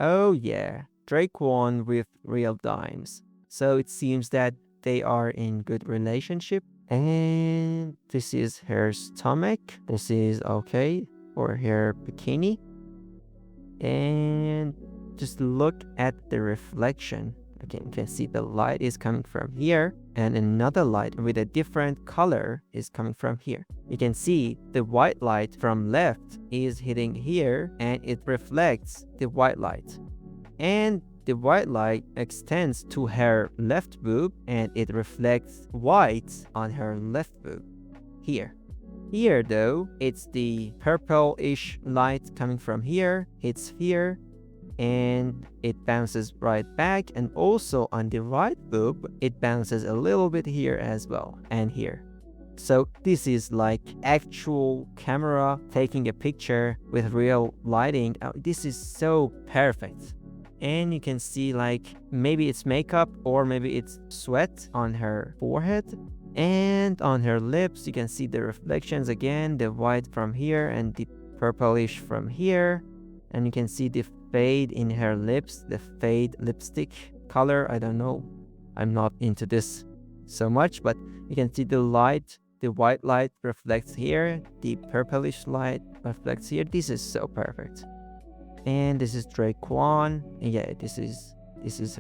Oh yeah, Drake won with real dimes. So it seems that they are in good relationship. And this is her stomach. This is okay for her bikini. And just look at the reflection. Okay, you can see the light is coming from here, and another light with a different color is coming from here. You can see the white light from left is hitting here, and it reflects the white light. And the white light extends to her left boob, and it reflects white on her left boob here. Here though, it's the purplish light coming from here, hits here, and it bounces right back, and also on the right boob it bounces a little bit here as well, and here. So this is like actual camera taking a picture with real lighting. This is so perfect. And you can see like maybe it's makeup or maybe it's sweat on her forehead. And on her lips you can see the reflections again, the white from here and the purplish from here. And you can see the fade in her lips, the fade lipstick color. I don't know, I'm not into this so much, but you can see the light, the white light reflects here, the purplish light reflects here. This is so perfect. And this is Drake One. Yeah, this is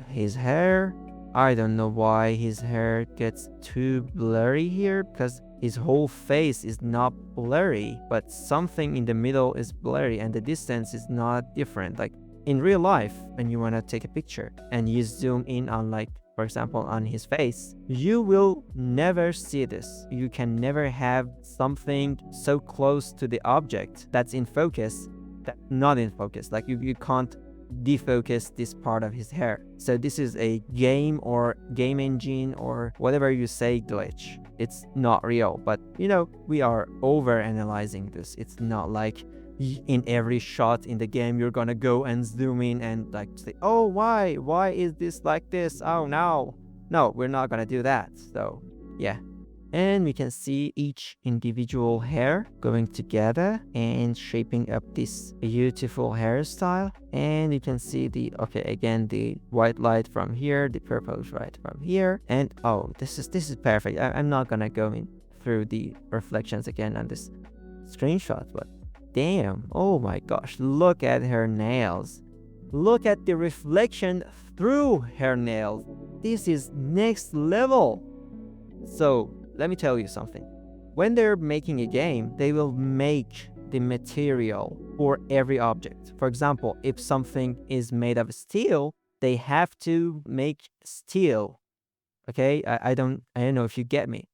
his hair. I don't know why his hair gets too blurry here, because his whole face is not blurry, but something in the middle is blurry and the distance is not different. Like in real life, when you want to take a picture and you zoom in on, like, for example, on his face, you will never see this. You can never have something so close to the object that's in focus, that's not in focus. Like you can't defocus this part of his hair. So this is a game or game engine or whatever you say glitch. It's not real, but you know, we are over analyzing this. It's not like in every shot in the game you're gonna go and zoom in and like say, oh, why is this like this? Oh no, we're not gonna do that. So yeah. And we can see each individual hair going together and shaping up this beautiful hairstyle. And you can see the, okay, again, the white light from here, the purple light from here. And oh, this is perfect. I'm not gonna go in through the reflections again on this screenshot, but damn, oh my gosh, look at her nails. Look at the reflection through her nails. This is next level. So let me tell you something. When they're making a game, they will make the material for every object. For example, if something is made of steel, they have to make steel. Okay, I don't know if you get me.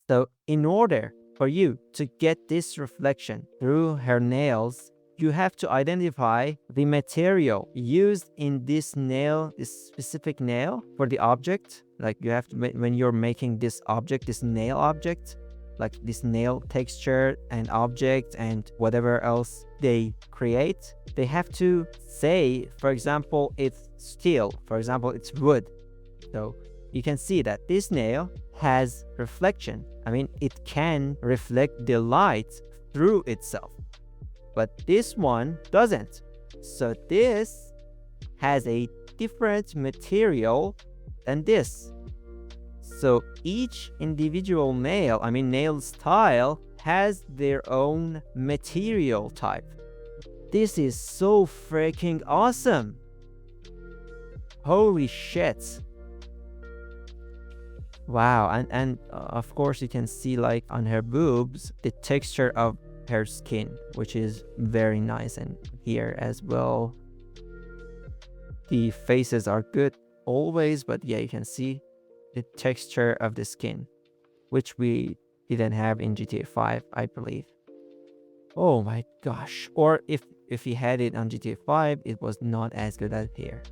So in order for you to get this reflection through her nails, you have to identify the material used in this nail, this specific nail for the object. Like you have to, when you're making this object, this nail object, like this nail texture and object and whatever else they create, they have to say, for example, it's steel, for example, it's wood. So you can see that this nail has reflection. I mean, it can reflect the light through itself, but this one doesn't. So this has a different material than this. So each individual nail, I mean nail style, has their own material type. This is so freaking awesome. Holy shit. Wow. And of course you can see like on her boobs the texture of her skin, which is very nice, and here as well. The faces are good always, but yeah, you can see the texture of the skin, which we didn't have in GTA 5, I believe. Oh my gosh. Or if he had it on GTA 5, it was not as good as here.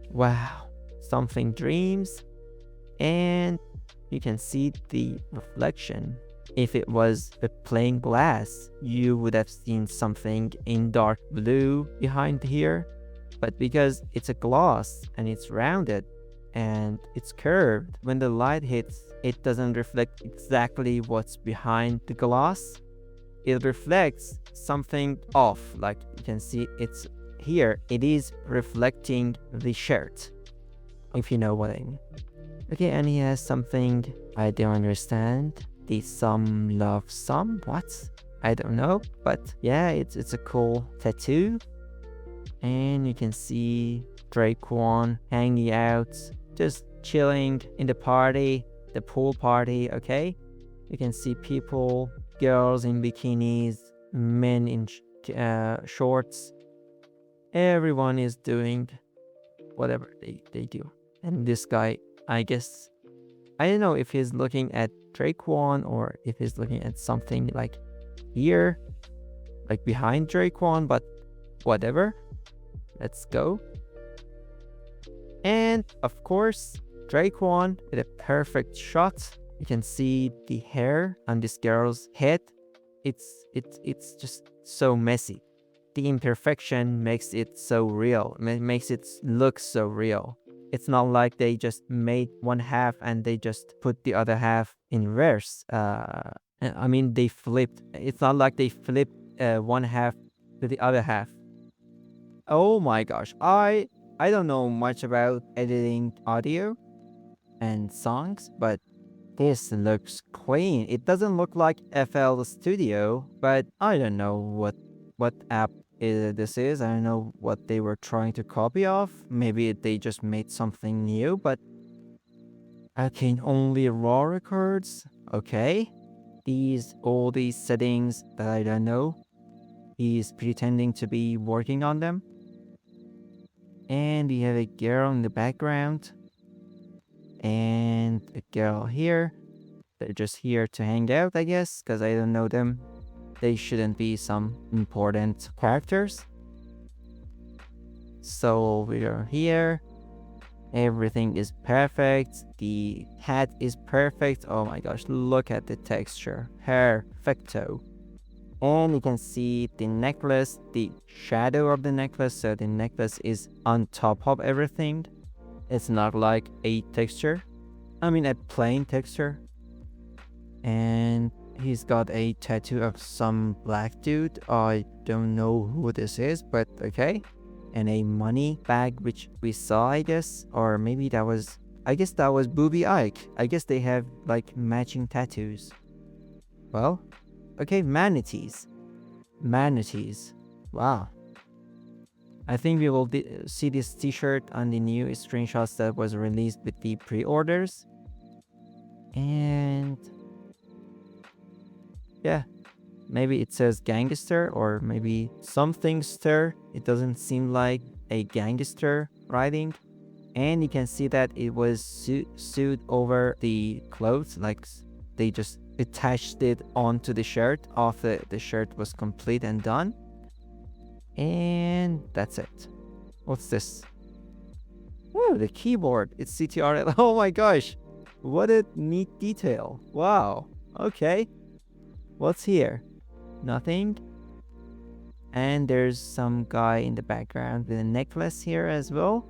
Wow. Something dreams. And you can see the reflection. If it was a plain glass, you would have seen something in dark blue behind here. But because it's a glass and it's rounded and it's curved, when the light hits, it doesn't reflect exactly what's behind the glass. It reflects something off. Like you can see it's here it is reflecting the shirt, if you know what I mean. Okay, and he has something I don't understand. The some love some, what? I don't know, but yeah, it's a cool tattoo. And you can see Draquan hanging out, just chilling in the party, the pool party, okay? You can see people, girls in bikinis, men in shorts. Everyone is doing whatever they do. And this guy, I guess, I don't know if he's looking at Draquan or if he's looking at something like here, like behind Draquan, but whatever. Let's go. And of course, Draquan with a perfect shot. You can see the hair on this girl's head. It's just so messy. The imperfection makes it so real. Makes it look so real. It's not like they just made one half and they just put the other half in reverse. I mean, they flipped. It's not like they flipped one half to the other half. Oh my gosh, I don't know much about editing audio and songs, but this looks clean. It doesn't look like FL Studio, but I don't know what app this is. I don't know what they were trying to copy off. Maybe they just made something new, but okay, only raw records. Okay, all these settings that I don't know. He's pretending to be working on them. And we have a girl in the background. And a girl here. They're just here to hang out, I guess, because I don't know them. They shouldn't be some important characters. So we are here. Everything is perfect. The hat is perfect. Oh my gosh, look at the texture. Perfecto. And you can see the necklace, the shadow of the necklace. So the necklace is on top of everything. It's not like a texture. I mean a plain texture. And he's got a tattoo of some black dude. I don't know who this is, but okay. And a money bag, which we saw, I guess. Or maybe that was... I guess that was Booby Ike. I guess they have like matching tattoos. Well... Okay, manatees. Manatees. Wow. I think we will see this t-shirt on the new screenshots that was released with the pre-orders. And... yeah. Maybe it says gangster or maybe somethingster. It doesn't seem like a gangster writing. And you can see that it was sewed over the clothes. Like they just attached it onto the shirt after the shirt was complete and done. And that's it. What's this? Oh, the keyboard. It's CTRL. Oh my gosh. What a neat detail. Wow. Okay. What's here? Nothing. And there's some guy in the background with a necklace here as well.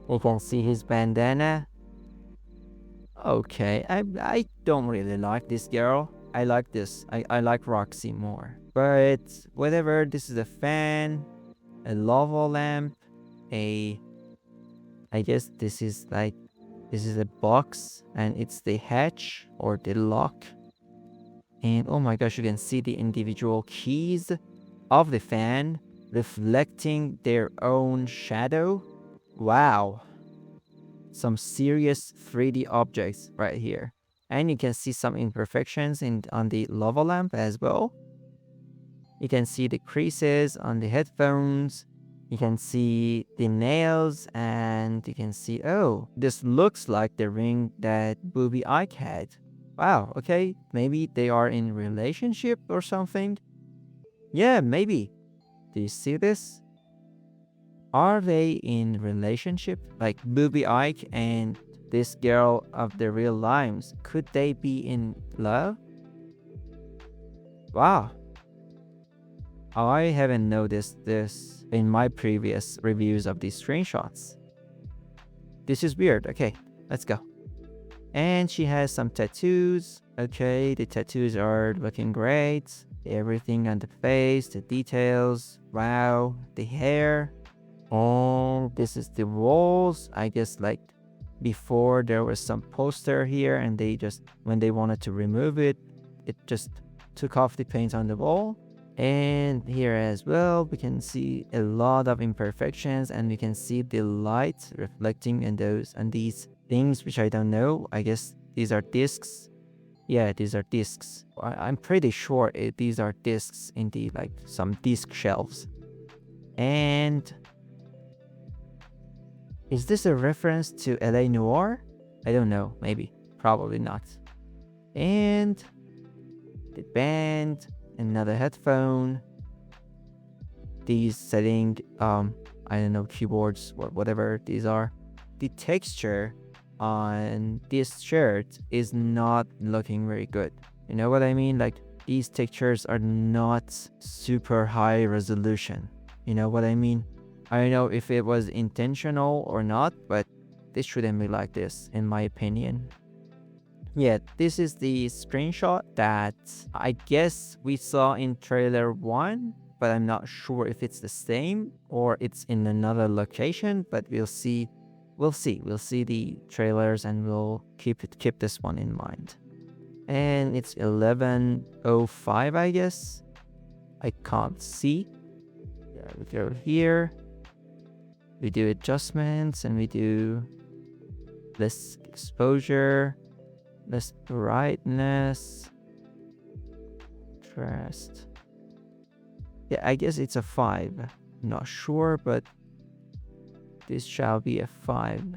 You can see his bandana. Okay, I don't really like this girl. I like this. I like Roxy more. But whatever, this is a fan, a lava lamp, I guess this is a box and it's the hatch or the lock. And oh my gosh, you can see the individual keys of the fan reflecting their own shadow. Wow. Some serious 3D objects right here. And you can see some imperfections on the lava lamp as well. You can see the creases on the headphones. You can see the nails and you can see, oh, this looks like the ring that Booby Ike had. Wow, okay, maybe they are in relationship or something. Yeah, maybe. Do you see this? Are they in relationship? Like Booby Ike and this girl of the real lives, could they be in love? Wow. I haven't noticed this in my previous reviews of these screenshots. This is weird. Okay, let's go. And she has some tattoos. Okay, the tattoos are looking great. Everything on the face, the details, wow, the hair. Oh, this is the walls. I guess like before there was some poster here and they just, when they wanted to remove it, it just took off the paint on the wall. And here as well, we can see a lot of imperfections and we can see the light reflecting in those and these things, which I don't know. I guess these are discs. Yeah, these are discs. I'm pretty sure these are discs in the like some disc shelves. And is this a reference to LA Noir? I don't know, maybe, probably not. And the band, another headphone, these setting, I don't know, keyboards or whatever these are. The texture on this shirt is not looking very good. You know what I mean? Like these textures are not super high resolution. You know what I mean? I don't know if it was intentional or not, but this shouldn't be like this, in my opinion. Yeah, this is the screenshot that I guess we saw in trailer 1, but I'm not sure if it's the same or it's in another location, but we'll see. We'll see the trailers and we'll keep this one in mind. And it's 11:05, I guess. I can't see. Yeah, we go here. We do adjustments and we do less exposure, less brightness, contrast. Yeah, I guess it's a 5. Not sure, but this shall be a 5.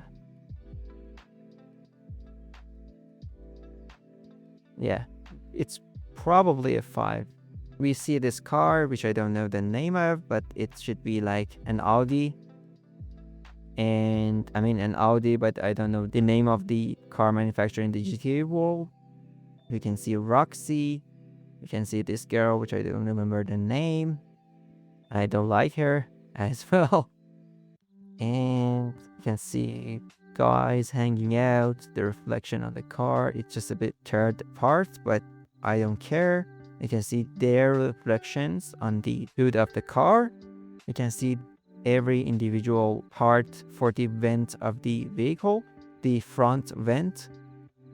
Yeah, it's probably a 5. We see this car, which I don't know the name of, but it should be like an Audi. And I mean an Audi, but I don't know the name of the car manufacturer in the GTA world. We can see Roxy. We can see this girl, which I don't remember the name. I don't like her as well. And you can see guys hanging out, the reflection on the car. It's just a bit teared apart, but I don't care. You can see their reflections on the hood of the car. You can see every individual part for the vent of the vehicle, the front vent.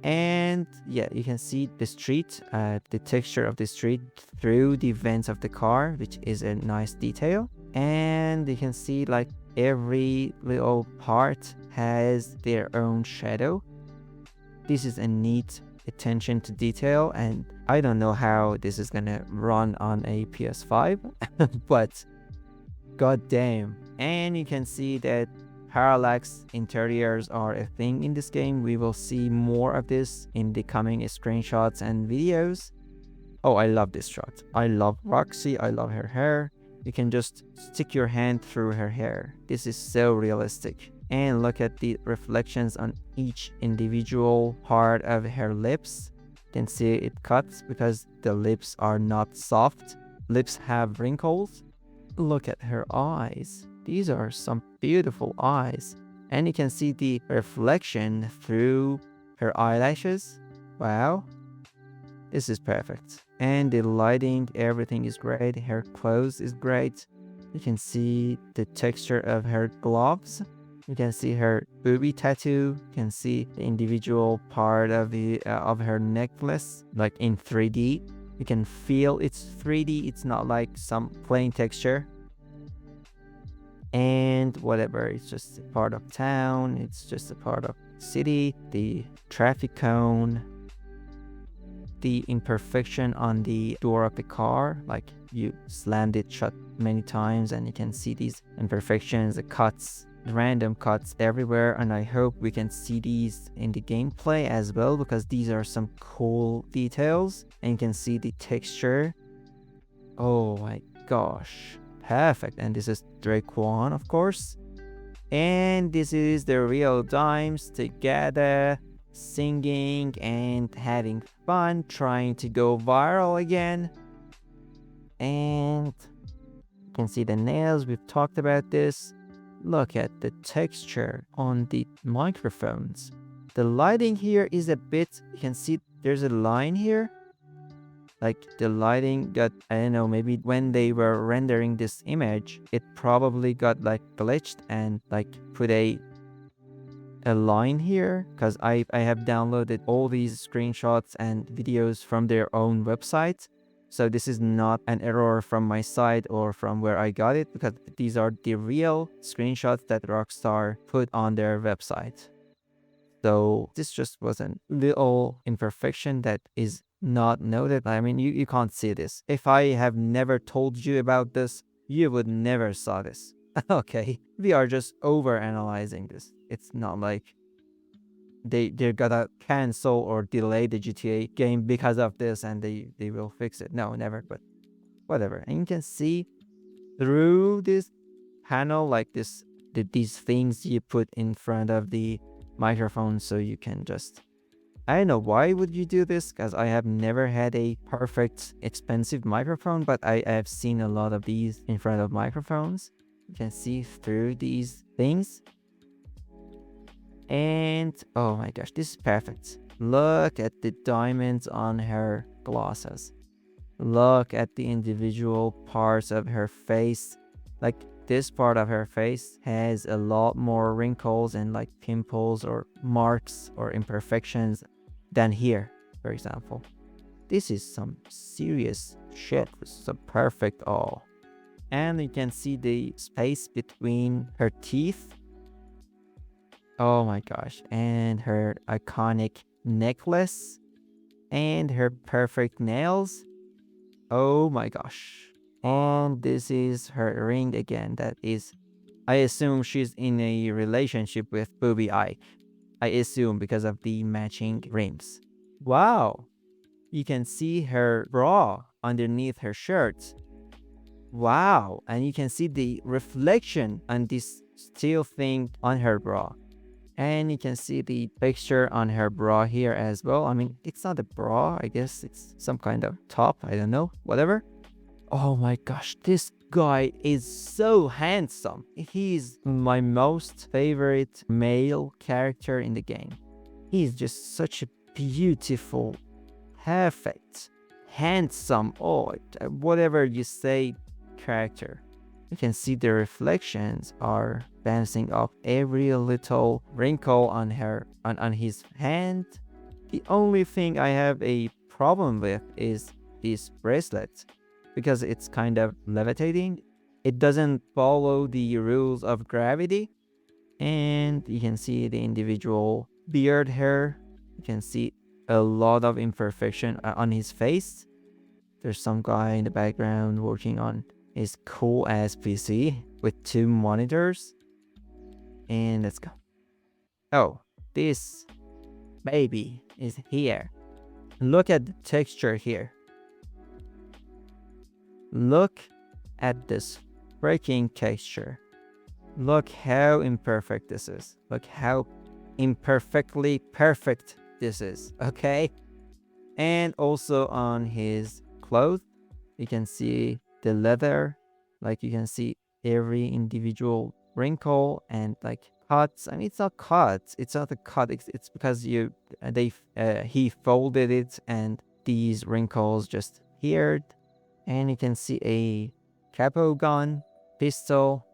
And yeah, you can see the street, the texture of the street through the vents of the car, which is a nice detail. And you can see like every little part has their own shadow. This is a neat attention to detail, and I don't know how this is gonna run on a PS5, but god damn. And you can see that parallax interiors are a thing in this game. We will see more of this in the coming screenshots and videos. Oh, I love this shot. I love Roxy. I love her hair. You can just stick your hand through her hair. This is so realistic. And look at the reflections on each individual part of her lips. You can see it cuts because the lips are not soft. Lips have wrinkles. Look at her eyes. These are some beautiful eyes. And you can see the reflection through her eyelashes. Wow. This is perfect. And the lighting, everything is great. Her clothes is great. You can see the texture of her gloves. You can see her booby tattoo. You can see the individual part of her necklace, like in 3D. You can feel it's 3D. It's not like some plain texture. And whatever, it's just a part of town. It's just a part of city. The traffic cone. The imperfection on the door of the car, like you slammed it shut many times and you can see these imperfections, the cuts, random cuts everywhere. And I hope we can see these in the gameplay as well, because these are some cool details. And you can see the texture. Oh my gosh, perfect. And this is Draquan, of course. And this is the real Dimes together, singing and having fun, trying to go viral again. And you can see the nails. We've talked about this. Look at the texture on the microphones. The lighting here is a bit, you can see there's a line here. Like the lighting got, I don't know, maybe when they were rendering this image, it probably got like glitched and like put a line here, because I have downloaded all these screenshots and videos from their own website. So this is not an error from my side or from where I got it, because these are the real screenshots that Rockstar put on their website. So this just was a little imperfection that is not noted. I mean, you can't see this. If I have never told you about this, you would never saw this. Okay, we are just overanalyzing this. It's not like they're gonna cancel or delay the GTA game because of this and they will fix it. No, never, but whatever. And you can see through this panel, like these things you put in front of the microphone, so you can just, I don't know why would you do this, because I have never had a perfect expensive microphone, but I have seen a lot of these in front of microphones. You can see through these things. And oh my gosh, this is perfect. Look at the diamonds on her glasses. Look at the individual parts of her face. Like this part of her face has a lot more wrinkles and like pimples or marks or imperfections than here, for example. This is some serious shit. This is a perfect all. And you can see the space between her teeth. Oh my gosh. And her iconic necklace. And her perfect nails. Oh my gosh. And this is her ring again. That is, I assume she's in a relationship with Booby Ike. I assume because of the matching rims. Wow. You can see her bra underneath her shirt. Wow. And you can see the reflection on this steel thing on her bra. And you can see the picture on her bra here as well. I mean, it's not a bra. I guess it's some kind of top. I don't know. Whatever. Oh my gosh. This guy is so handsome. He's my most favorite male character in the game. He's just such a beautiful, perfect, handsome, oh, whatever you say, character. You can see the reflections are bouncing off every little wrinkle on his hand. The only thing I have a problem with is this bracelet, because it's kind of levitating. It doesn't follow the rules of gravity. And you can see the individual beard hair. You can see a lot of imperfection on his face. There's some guy in the background working on his cool ass PC with 2 monitors. And let's go. Oh, this baby is here. Look at the texture here. Look at this freaking texture. Look how imperfect this is. Look how imperfectly perfect this is, okay? And also on his clothes, you can see the leather. Like you can see every individual wrinkle and like cuts. I mean, it's not cuts. It's not a cut. It's because he folded it and these wrinkles just appeared. And you can see a capo gun, pistol,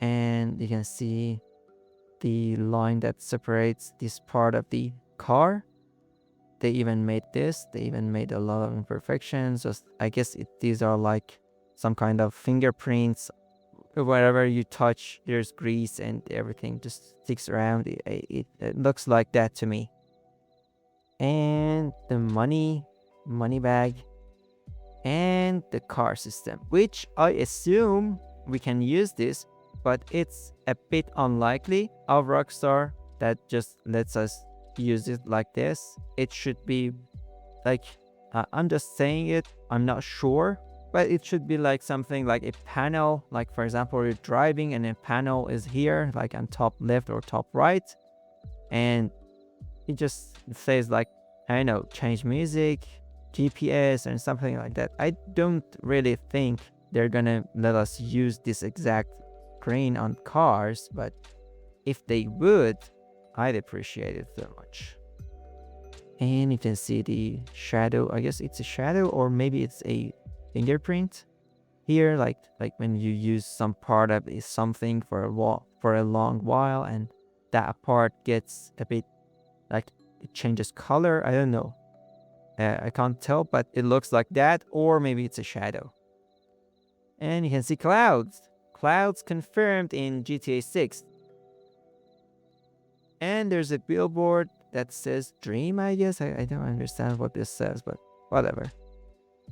and you can see the line that separates this part of the car. They even made this. They even made a lot of imperfections. Just, I guess these are like some kind of fingerprints. Wherever you touch, there's grease and everything just sticks around. It looks like that to me. And the money bag, and the car system, which I assume we can use this, but it's a bit unlikely of Rockstar that just lets us use it like this. It should be like, I'm just saying it, I'm not sure, but it should be like something like a panel. Like for example, you're driving and a panel is here, like on top left or top right, and it just says like, I don't know, change music, GPS, and something like that. I don't really think they're gonna let us use this exact screen on cars, but if they would, I'd appreciate it so much. And you can see the shadow. I guess it's a shadow, or maybe it's a fingerprint here, like when you use some part of something for a long while, and that part gets a bit like it changes color. I don't know. I can't tell, but it looks like that, or maybe it's a shadow. And you can see clouds. Clouds confirmed in GTA 6. And there's a billboard that says dream, I guess. I don't understand what this says, but whatever.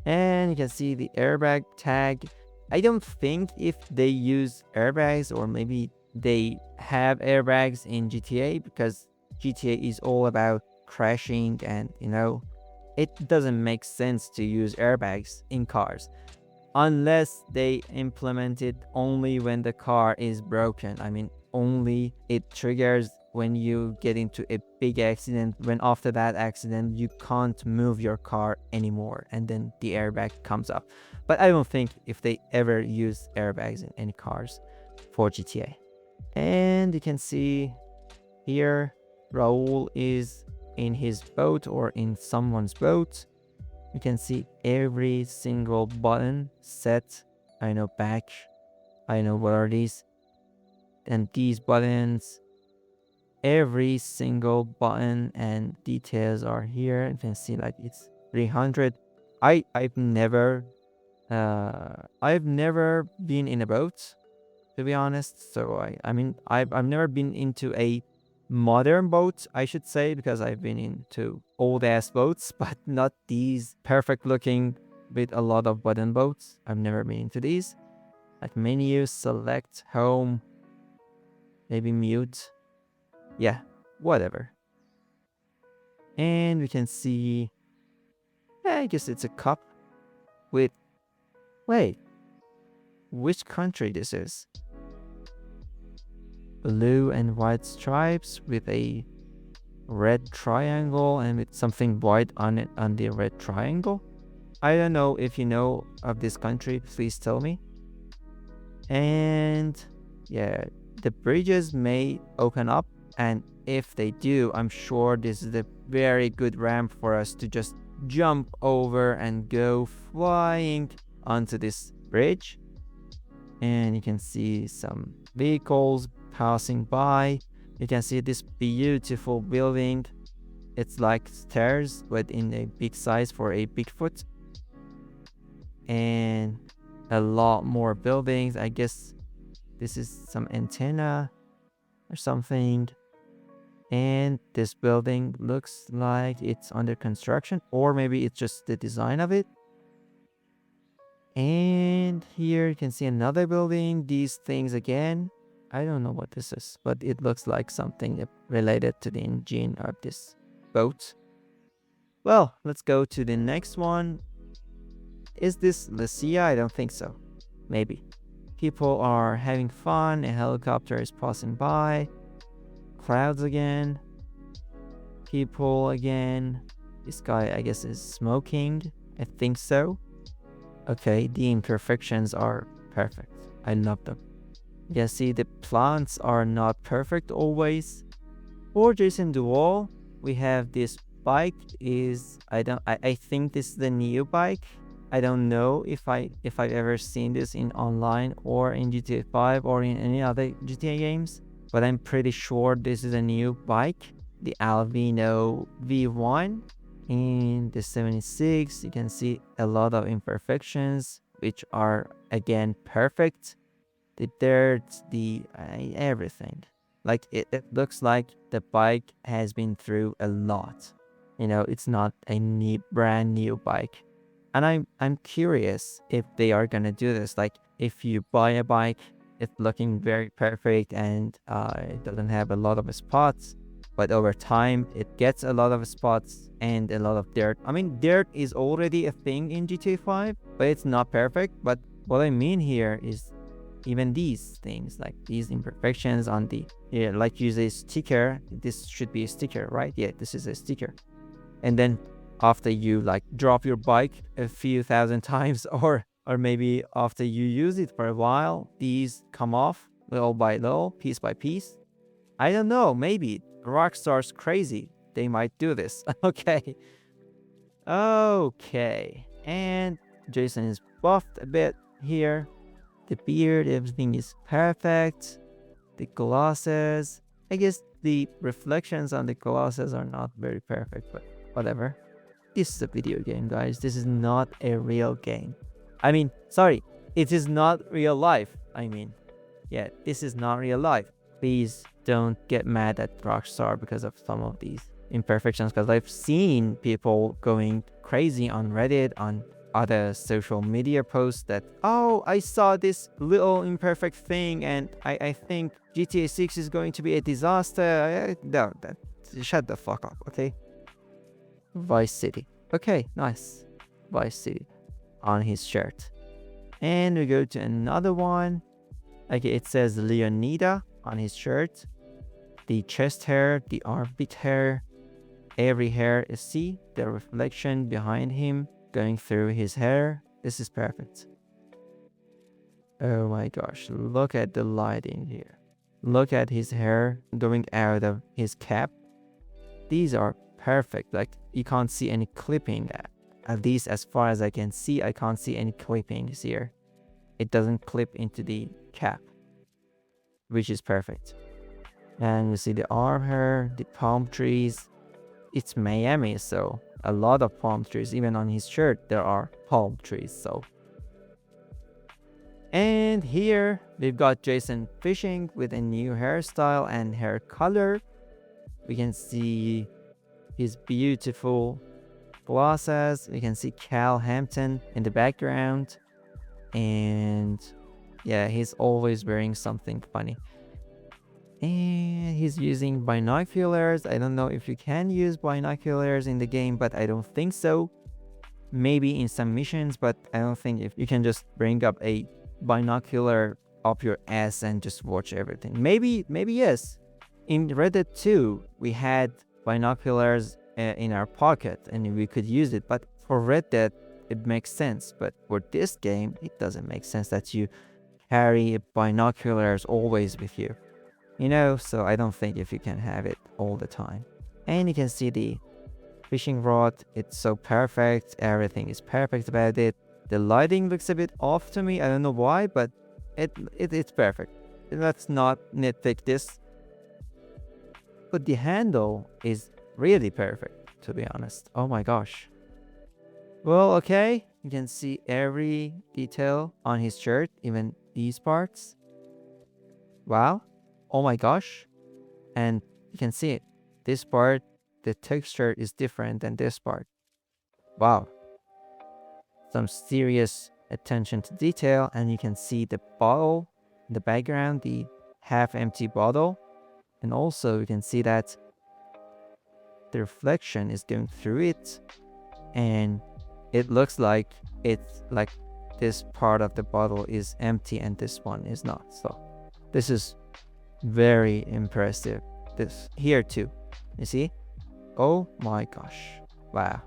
And you can see the airbag tag. I don't think if they use airbags, or maybe they have airbags in GTA, because GTA is all about crashing, and it doesn't make sense to use airbags in cars unless they implement it only when the car is broken. I mean, only it triggers when you get into a big accident, when after that accident you can't move your car anymore, and then the airbag comes up. But I don't think if they ever use airbags in any cars for GTA. And you can see here Raul is in his boat, or in someone's boat. You can see every single button set. I know back. I know what are these. And these buttons, every single button and details are here. You can see like it's 300. I've never been in a boat, to be honest. So I mean I've never been into a modern boat, I should say, because I've been into old ass boats, but not these perfect looking with a lot of button boats. I've never been into these. Like menu, select, home, maybe mute. Yeah, whatever. And we can see, I guess it's a cup with, wait, which country this is? Blue and white stripes with a red triangle, and with something white on it on the red triangle. I don't know if you know of this country, please tell me. And yeah, the bridges may open up, and if they do, I'm sure this is a very good ramp for us to just jump over and go flying onto this bridge. And you can see some vehicles passing by. You can see this beautiful building. It's like stairs, but in a big size for a Bigfoot. And a lot more buildings. I guess this is some antenna or something. And this building looks like it's under construction, or maybe it's just the design of it. And here you can see another building. These things again, I don't know what this is, but it looks like something related to the engine of this boat. Well, let's go to the next one. Is this Lucia? I don't think so. Maybe. People are having fun. A helicopter is passing by. Clouds again. People again. This guy, I guess, is smoking. I think so. Okay, the imperfections are perfect. I love them. Yeah, see, the plants are not perfect always. Borders in the wall. We have this bike is I think this is the new bike. I don't know if I've ever seen this in online or in GTA 5 or in any other GTA games, but I'm pretty sure this is a new bike, the Alvino V1. In the 76, you can see a lot of imperfections, which are again perfect. The dirt, the everything. Like it looks like the bike has been through a lot. It's not a brand new bike. And I'm curious if they are gonna do this. Like if you buy a bike, it's looking very perfect and it doesn't have a lot of spots, but over time it gets a lot of spots and a lot of dirt. I mean, dirt is already a thing in GTA 5, but it's not perfect. But what I mean here is even these things, like these imperfections on the, like use a sticker. This should be a sticker, right? Yeah, this is a sticker. And then after you like drop your bike a few thousand times, or maybe after you use it for a while, these come off little by little, piece by piece. I don't know, maybe Rockstar's crazy. they might do this. Okay. Okay. And Jason is buffed a bit here. The beard, everything is perfect. The glasses, I guess the reflections on the glasses are not very perfect, but whatever. This is a video game, guys. This is not a real game. I mean, sorry, it is not real life. Yeah, this is not real life. Please don't get mad at Rockstar because of some of these imperfections, because I've seen people going crazy on Reddit, on other social media posts that, oh, I saw this little imperfect thing and I think GTA 6 is going to be a disaster. No, shut the fuck up, okay? Vice City. Okay, nice. Vice City on his shirt. And we go to another one. Okay, it says Leonida on his shirt. The chest hair, the armpit hair, every hair is, see the reflection behind him going through his hair. This is perfect. Oh my gosh, look at the lighting here. Look at his hair going out of his cap. These are perfect. Like, you can't see any clipping. At least as far as I can see, I can't see any clippings here. It doesn't clip into the cap, which is perfect. And you see the arm hair, the palm trees. It's Miami, so a lot of palm trees. Even on his shirt, there are palm trees. So, and here we've got Jason fishing with a new hairstyle and hair color. We can see his beautiful glasses. We can see Cal Hampton in the background. And yeah, he's always wearing something funny. And he's using binoculars. I don't know if you can use binoculars in the game, but I don't think so. Maybe in some missions, but I don't think if you can just bring up a binocular up your ass and just watch everything. Maybe yes. In Reddit 2, we had binoculars in our pocket and we could use it, but for Reddit, it makes sense. But for this game, it doesn't make sense that you carry binoculars always with you. You know, so I don't think if you can have it all the time. And you can see the fishing rod. It's so perfect. Everything is perfect about it. The lighting looks a bit off to me. I don't know why, but it's perfect. Let's not nitpick this. But the handle is really perfect, to be honest. Oh my gosh. Well, okay. You can see every detail on his shirt, even these parts. Wow. Oh my gosh. And you can see it. This part, the texture is different than this part. Wow. Some serious attention to detail. And you can see the bottle in the background, the half-empty bottle. And also you can see that the reflection is going through it. And it looks like it's like this part of the bottle is empty and this one is not. So this is very impressive. This here too, you see? Oh my gosh. Wow.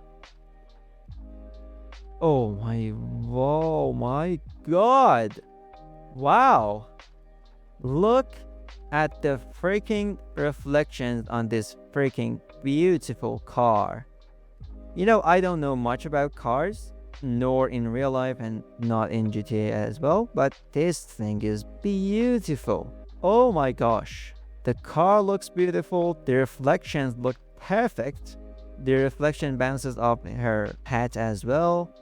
Oh my god. Wow. Look at the freaking reflections on this freaking beautiful car. You know, I don't know much about cars, nor in real life and not in GTA as well, but this thing is beautiful. Oh my gosh. The car looks beautiful. The reflections look perfect. The reflection bounces off her hat as well.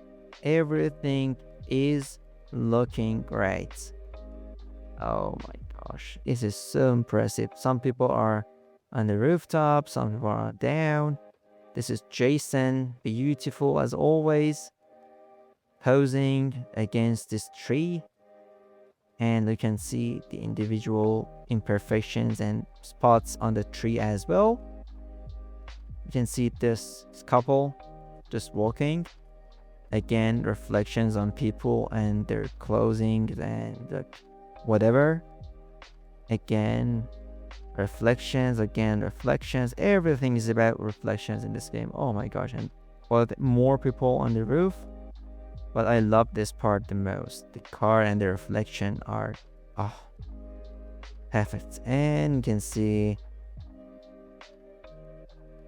Everything is looking great. Oh my gosh. This is so impressive. Some people are on the rooftop, some people are down. This is Jason, beautiful as always, posing against this tree. And you can see the individual imperfections and spots on the tree as well. You can see this couple just walking. Again, reflections on people and their clothing and whatever. Again, reflections. Everything is about reflections in this game. Oh my gosh. And more people on the roof. But I love this part the most. The car and the reflection are perfect. And you can see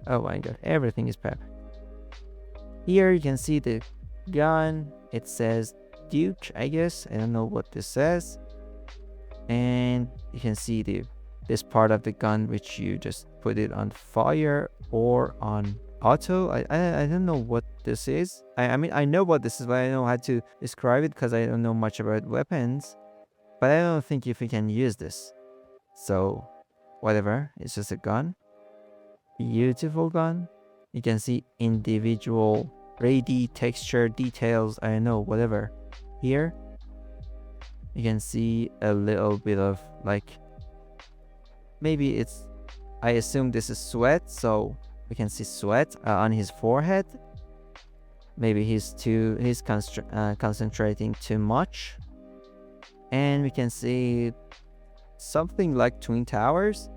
Oh my god, everything is perfect. Here you can see the gun. It says Duke, I guess. I don't know what this says. And you can see this part of the gun which you just put it on fire or on auto. I don't know what this is. I mean, I know what this is, but I don't know how to describe it because I don't know much about weapons. But I don't think if we can use this. So, whatever. It's just a gun. Beautiful gun. You can see individual 3D texture details. I don't know, whatever. Here, you can see a little bit of like, maybe it's, I assume this is sweat, so we can see sweat on his forehead. Maybe he's concentrating too much. And we can see something like Twin Towers.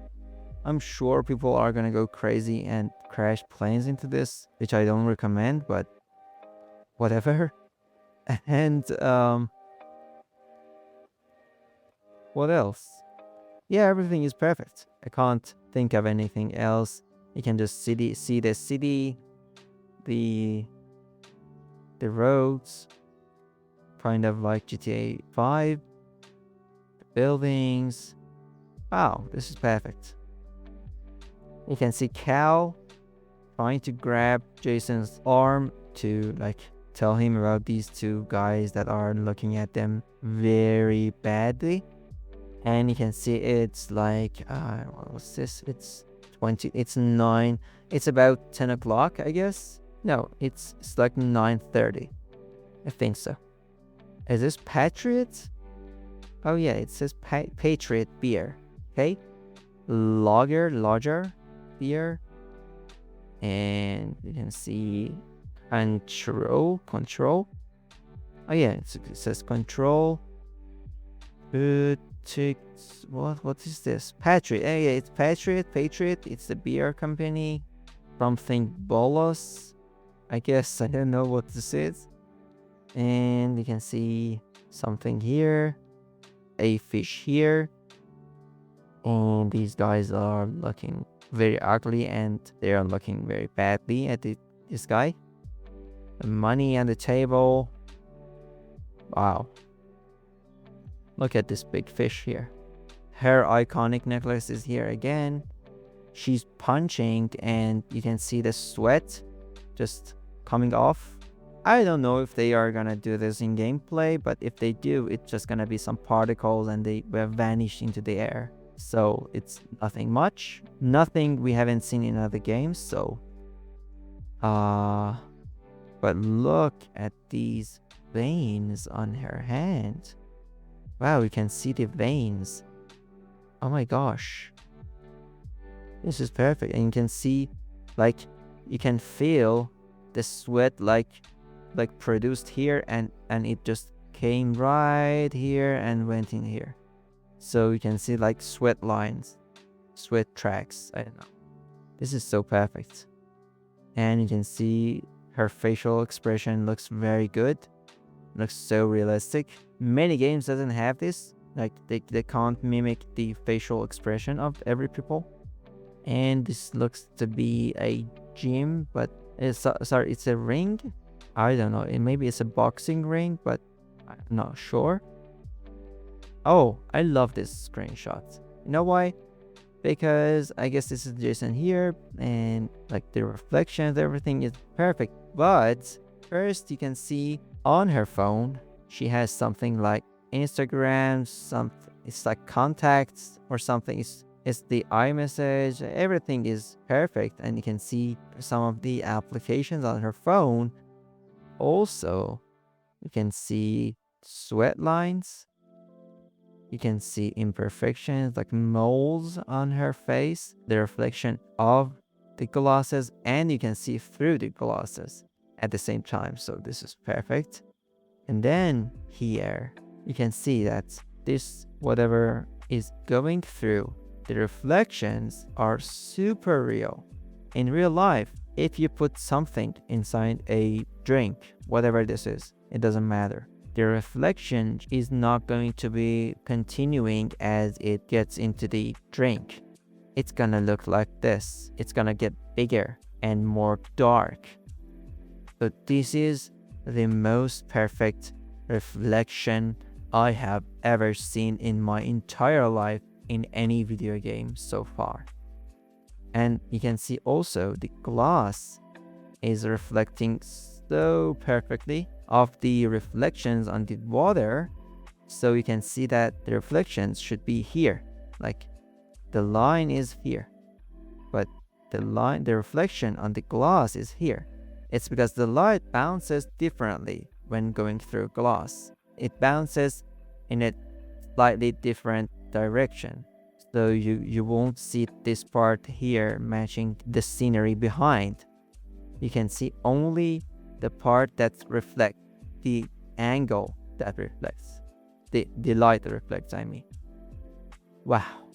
I'm sure people are gonna go crazy and crash planes into this, which I don't recommend, but whatever. And what else? Yeah, everything is perfect. I can't think of anything else. You can just see the city, the roads, kind of like GTA 5, the buildings. Wow, this is perfect. You can see Cal trying to grab Jason's arm to like tell him about these two guys that are looking at them very badly. And you can see it's like what was this? It's 20, it's 9, it's about 10 o'clock, I guess. No, it's like 9:30. I think so. Is this Patriot? Oh yeah, it says Patriot beer. Okay. Lager beer. And you can see control. Oh yeah, it says control. What is this? Patriot. Oh yeah, it's Patriot. It's the beer company. Something Bolos, I guess. I don't know what this is. And you can see something here, a fish here. And these guys are looking very ugly and they are looking very badly at this guy. The money on the table. Wow. Look at this big fish here. Her iconic necklace is here again. She's punching and you can see the sweat just coming off. I don't know if they are gonna do this in gameplay, but if they do, it's just gonna be some particles and they will vanish into the air. So it's nothing much. Nothing we haven't seen in other games, so but look at these veins on her hand. Wow, you can see the veins. Oh my gosh. This is perfect. And you can see, like, you can feel the sweat like produced here and it just came right here and went in here. So you can see like sweat lines, sweat tracks. I don't know. This is so perfect. And you can see her facial expression looks very good. Looks so realistic. Many games doesn't have this. Like they can't mimic the facial expression of every people. And this looks to be a gym, but it's a ring. I don't know. Maybe it's a boxing ring, but I'm not sure. Oh, I love this screenshot. You know why? Because I guess this is Jason here, and like the reflections, everything is perfect. But first, you can see on her phone, she has something like Instagram, something. It's like contacts or something. It's the iMessage. Everything is perfect, and you can see some of the applications on her phone. Also, you can see sweat lines. You can see imperfections like moles on her face, the reflection of the glasses, and you can see through the glasses at the same time. So this is perfect. And then here, you can see that this, whatever is going through, the reflections are super real. In real life, if you put something inside a drink, whatever this is, it doesn't matter. The reflection is not going to be continuing as it gets into the drink. it's gonna look like this. It's gonna get bigger and more dark. So this is the most perfect reflection I have ever seen in my entire life in any video game so far. And you can see also the glass is reflecting so perfectly of the reflections on the water. So you can see that the reflections should be here. Like the line is here, but the reflection on the glass is here. It's because the light bounces differently when going through glass. It bounces in a slightly different direction. So you won't see this part here matching the scenery behind. You can see only the part that reflects, the angle that reflects, the light that reflects, I mean. Wow.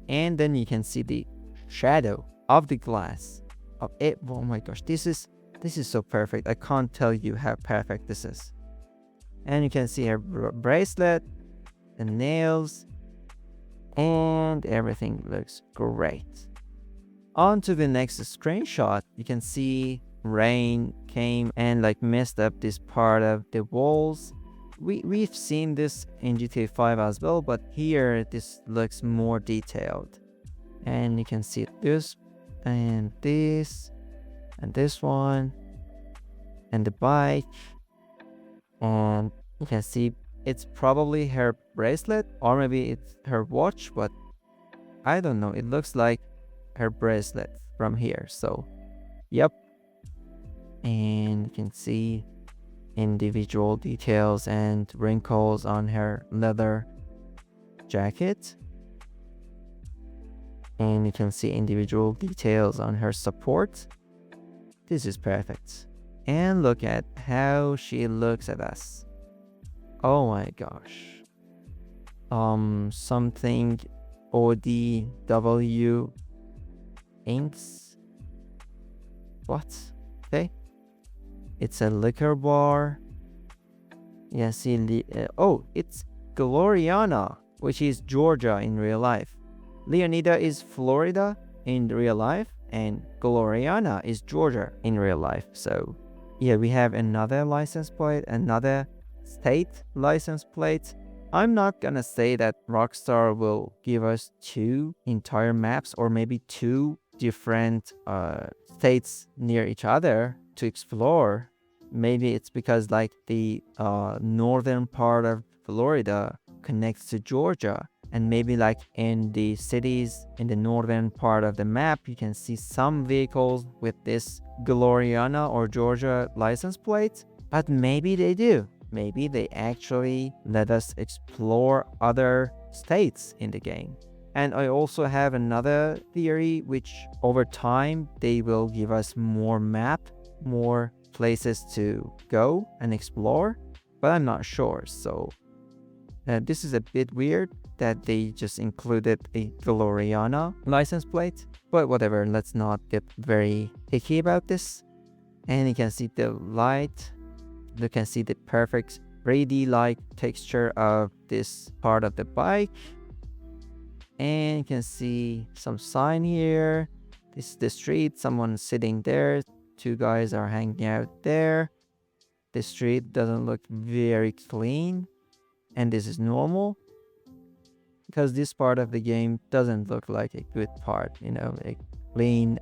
And then you can see the shadow of the glass of it. Oh my gosh, this is so perfect. I can't tell you how perfect this is. And you can see her bracelet, the nails, and everything looks great. On to the next screenshot, you can see rain came and like messed up this part of the walls. We've seen this in GTA 5 as well, but here this looks more detailed. And you can see this and this and this one and the bike, and you can see it's probably her bracelet or maybe it's her watch, but I don't know, it looks like her bracelet from here. So yep. And you can see individual details and wrinkles on her leather jacket, and you can see individual details on her support. This is perfect. And look at how she looks at us. Oh my gosh. Something ODW inks. What? Okay. It's a liquor bar. Yeah, see, it's Gloriana, which is Georgia in real life. Leonida is Florida in real life, and Gloriana is Georgia in real life. So yeah, we have another license plate, another state license plate. I'm not gonna say that Rockstar will give us 2 entire maps or maybe 2 different states near each other to explore. Maybe it's because like the northern part of Florida connects to Georgia, and maybe like in the cities in the northern part of the map you can see some vehicles with this Gloriana or Georgia license plate, but maybe they do. Maybe they actually let us explore other states in the game. And I also have another theory, which over time they will give us more map, more places to go and explore, but I'm not sure. So this is a bit weird that they just included a Gloriana license plate, but whatever, let's not get very picky about this. And you can see the light. You can see the perfect 3D-like texture of this part of the bike. And you can see some sign here. This is the street, someone sitting there. 2 guys are hanging out there. The street doesn't look very clean, and this is normal because this part of the game doesn't look like a good part, you know, a clean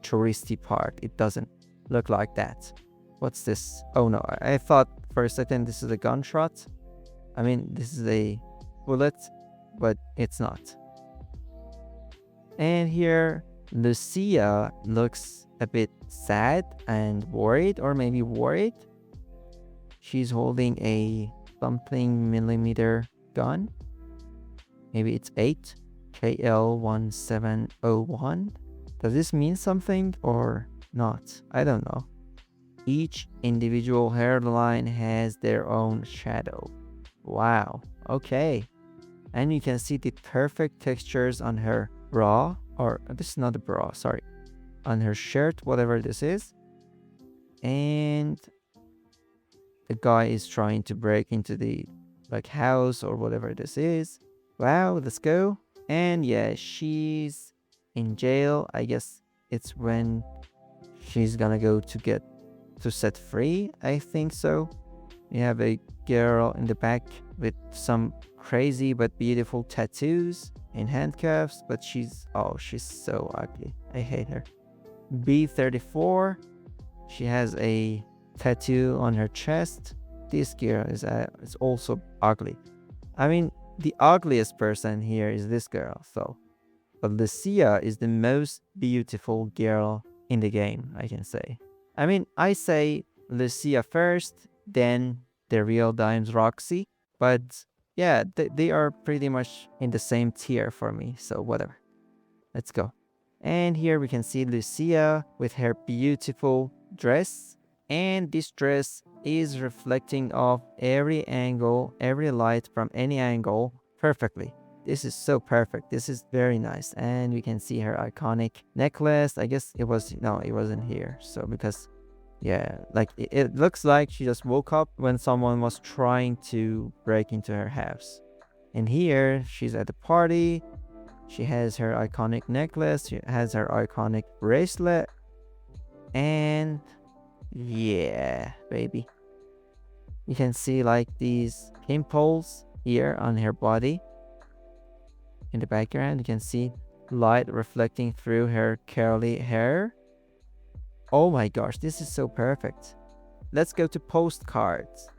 touristy part. It doesn't look like that. What's this? Oh no, I thought for a second this is a gunshot. I mean, this is a bullet, but it's not. And here Lucia looks a bit sad and worried, or maybe worried. She's holding a something millimeter gun. Maybe it's 8 KL1701. Does this mean something or not? I don't know. Each individual hairline has their own shadow. Wow. Okay. And you can see the perfect textures on her bra, or this is not a bra, sorry, on her shirt, whatever this is. And the guy is trying to break into the like house or whatever this is. Wow, let's go. And yeah, she's in jail. I guess it's when she's gonna go to get to set free. I think so. We have a girl in the back with some crazy but beautiful tattoos and handcuffs, but she's so ugly. I hate her. B34, she has a tattoo on her chest. This girl is also ugly. I mean, the ugliest person here is this girl, so. But Lucia is the most beautiful girl in the game, I can say. I mean, I say Lucia first, then the real Dimes Roxy. But yeah, they are pretty much in the same tier for me, so whatever. Let's go. And here we can see Lucia with her beautiful dress. And this dress is reflecting off every angle, every light from any angle perfectly. This is so perfect. This is very nice. And we can see her iconic necklace. I guess it wasn't here. So because, yeah, like it looks like she just woke up when someone was trying to break into her house. And here she's at the party. She has her iconic necklace. She has her iconic bracelet. And yeah, baby. You can see like these pimples here on her body. In the background, you can see light reflecting through her curly hair. Oh my gosh, this is so perfect. Let's go to postcards.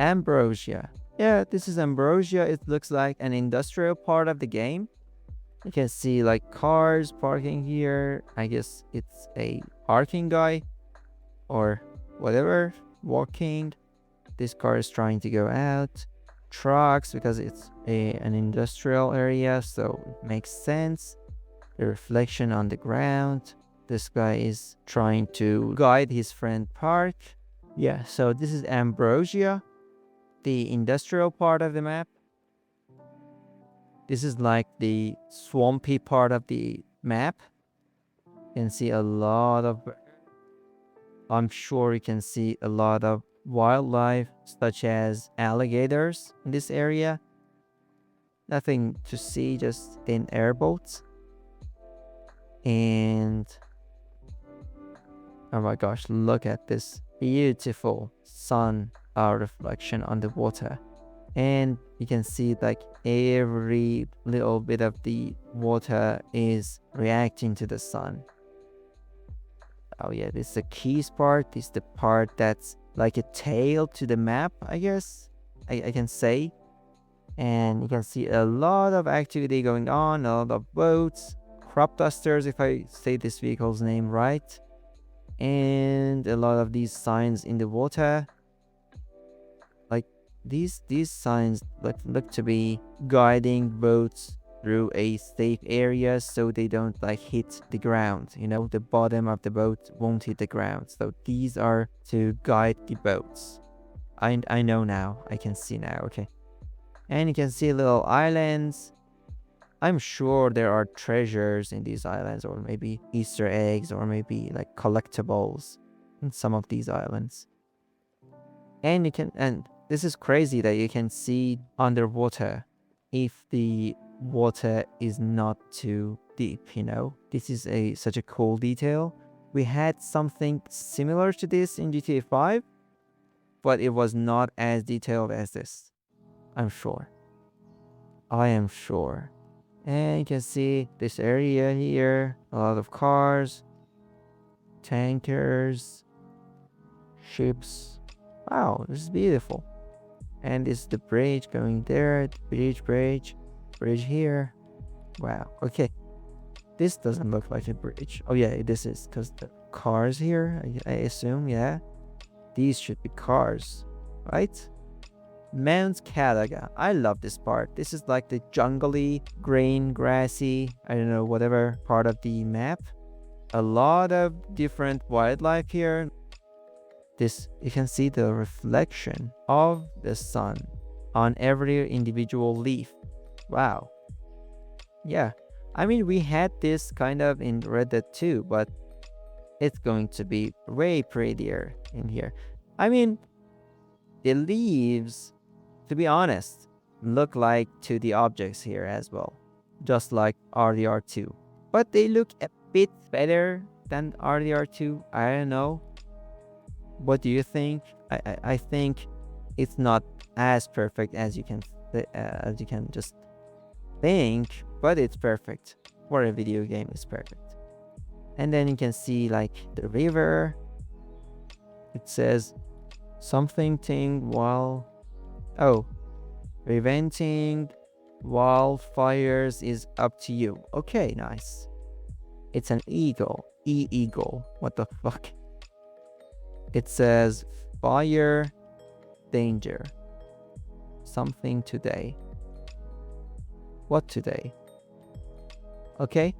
Ambrosia. Yeah, this is Ambrosia. It looks like an industrial part of the game. You can see like cars parking here. I guess it's a parking guy or whatever, walking. This car is trying to go out. Trucks, because it's an industrial area, so it makes sense. The reflection on the ground. This guy is trying to guide his friend Park. Yeah, so this is Ambrosia, the industrial part of the map. This is like the swampy part of the map. You can see a lot of, I'm sure you can see a lot of wildlife such as alligators in this area. Nothing to see, just thin airboats. And oh my gosh, look at this beautiful sun reflection on the water. And you can see like every little bit of the water is reacting to the sun. Oh yeah, this is the keys part. This is the part that's like a tail to the map, I guess I can say. And you can see a lot of activity going on, a lot of boats, crop dusters, if I say this vehicle's name right, and a lot of these signs in the water. Like these signs look to be guiding boats through a safe area so they don't like hit the ground, the bottom of the boat won't hit the ground. So these are to guide the boats. I know now, I can see now. Okay, and you can see little islands. I'm sure there are treasures in these islands, or maybe Easter eggs, or maybe like collectibles in some of these islands. And this is crazy that you can see underwater if the water is not too deep. This is such a cool detail. We had something similar to this in GTA 5, but it was not as detailed as this. I'm sure. I am sure. And you can see this area here, a lot of cars, tankers, ships. Wow, this is beautiful. And this is the bridge going there, bridge here. Wow, okay. This doesn't look like a bridge. Oh yeah, this is because the cars here, I assume, yeah. These should be cars, right? Mount Calaga. I love this part. This is like the jungly, green, grassy, I don't know, whatever part of the map. A lot of different wildlife here. You can see the reflection of the sun on every individual leaf. Wow. Yeah. I mean, we had this kind of in Red Dead 2, but it's going to be way prettier in here. I mean, the leaves, to be honest, look like 2D objects here as well, just like RDR2. but they look a bit better than RDR2. I don't know. What do you think? I think it's not as perfect as you can just think, but it's perfect for a video game. It's perfect. And then you can see like the river. It says something thing while preventing wildfires is up to you. Okay, nice. It's an eagle. Eagle. What the fuck? It says fire danger. Something today. What today? Okay.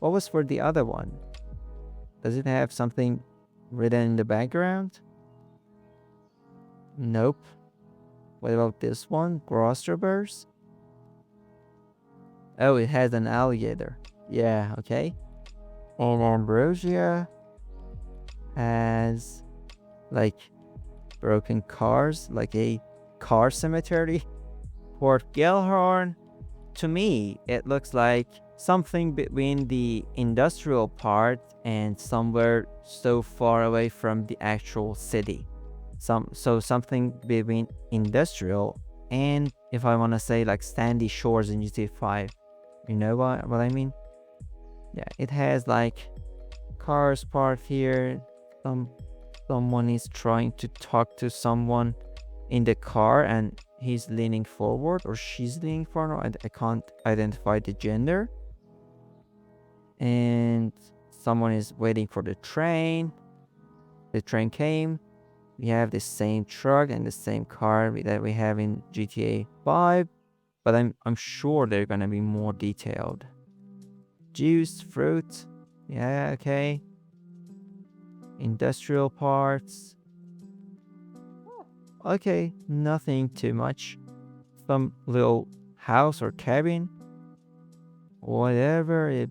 What was for the other one? Does it have something written in the background? Nope. What about this one? Grosstrovers? Oh, it has an alligator. Yeah, okay. And Ambrosia has like broken cars, like a car cemetery. Port Gellhorn, to me, it looks like something between the industrial part and somewhere so far away from the actual city. Something between industrial and, if I want to say, like sandy shores in GTA 5. You know what I mean? Yeah, it has like cars parked here. Someone is trying to talk to someone in the car and he's leaning forward or she's leaning forward. I can't identify the gender. And someone is waiting for the train. The train came. We have the same truck and the same car that we have in GTA 5, but I'm sure they're gonna be more detailed. Juice, fruit, yeah, okay. Industrial parts. Okay, nothing too much. Some little house or cabin. Whatever, a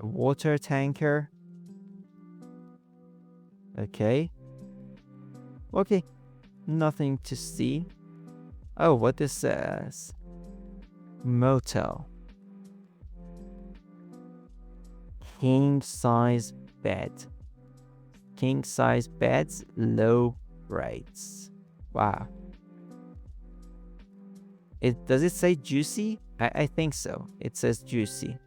water tanker. Okay. Okay, nothing to see. Oh, what this says. Motel. King size bed. King size beds, low rates. Wow. Does it say juicy? I think so. It says juicy.